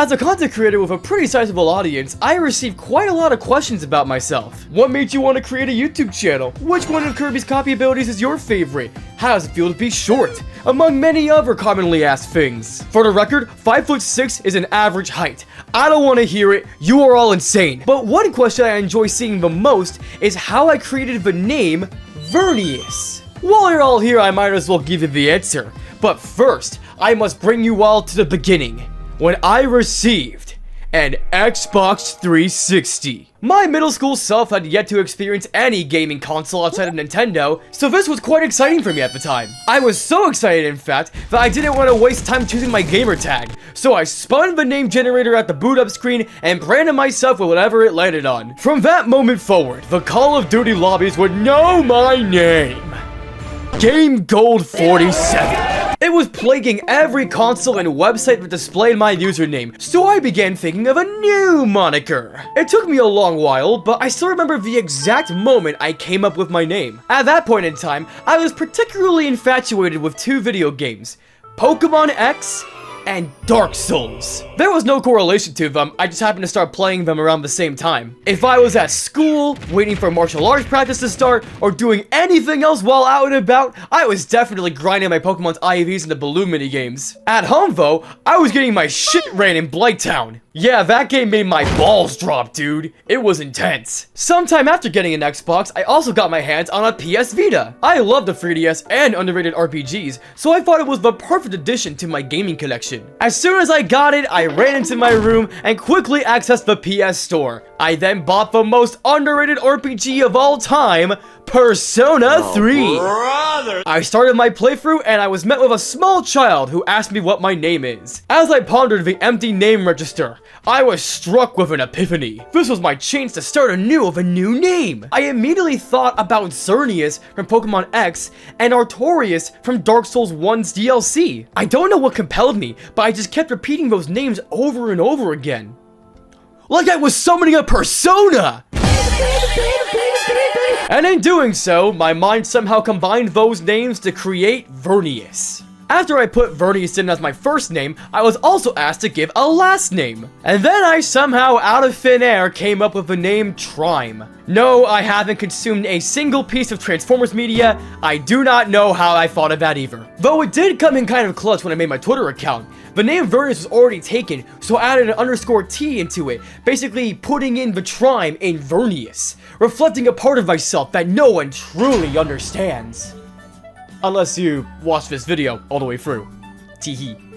As a content creator with a pretty sizable audience, I received quite a lot of questions about myself. What made you want to create a YouTube channel? Which one of Kirby's copy abilities is your favorite? How does it feel to be short? Among many other commonly asked things. For the record, 5'6" is an average height. I don't want to hear it, you are all insane. But one question I enjoy seeing the most is how I created the name Vernias. While you're all here, I might as well give you the answer. But first, I must bring you all to the beginning. When I received an Xbox 360. My middle school self had yet to experience any gaming console outside of Nintendo, so this was quite exciting for me at the time. I was so excited, in fact, that I didn't want to waste time choosing my gamertag, so I spun the name generator at the boot up screen and branded myself with whatever it landed on. From that moment forward, the Call of Duty lobbies would know my name. Game Gold 47. It was plaguing every console and website that displayed my username, so I began thinking of a new moniker. It took me a long while, but I still remember the exact moment I came up with my name. At that point in time, I was particularly infatuated with two video games, Pokemon X and Dark Souls. There was no correlation to them, I just happened to start playing them around the same time. If I was at school, waiting for martial arts practice to start, or doing anything else while out and about, I was definitely grinding my Pokemon's IVs into balloon minigames. At home though, I was getting my shit ran in Blighttown. Yeah, that game made my balls drop, dude. It was intense. Sometime after getting an Xbox, I also got my hands on a PS Vita. I love the 3DS and underrated RPGs, so I thought it was the perfect addition to my gaming collection. As soon as I got it, I ran into my room and quickly accessed the PS Store. I then bought the most underrated RPG of all time, Persona 3. Brother. I started my playthrough and I was met with a small child who asked me what my name is. As I pondered the empty name register, I was struck with an epiphany. This was my chance to start anew with a new name. I immediately thought about Vernias from Pokemon X and Artorias from Dark Souls 1's DLC. I don't know what compelled me, but I just kept repeating those names over and over again. Like I was summoning a persona! And in doing so, my mind somehow combined those names to create Vernias. After I put Vernias in as my first name, I was also asked to give a last name. And then I somehow, out of thin air, came up with the name Trime. No, I haven't consumed a single piece of Transformers media. I do not know how I thought of that either. Though it did come in kind of clutch when I made my Twitter account. The name Vernias was already taken, so I added an _T into it, basically putting in the Trime in Vernias, reflecting a part of myself that no one truly understands. Unless you watch this video all the way through. Teehee.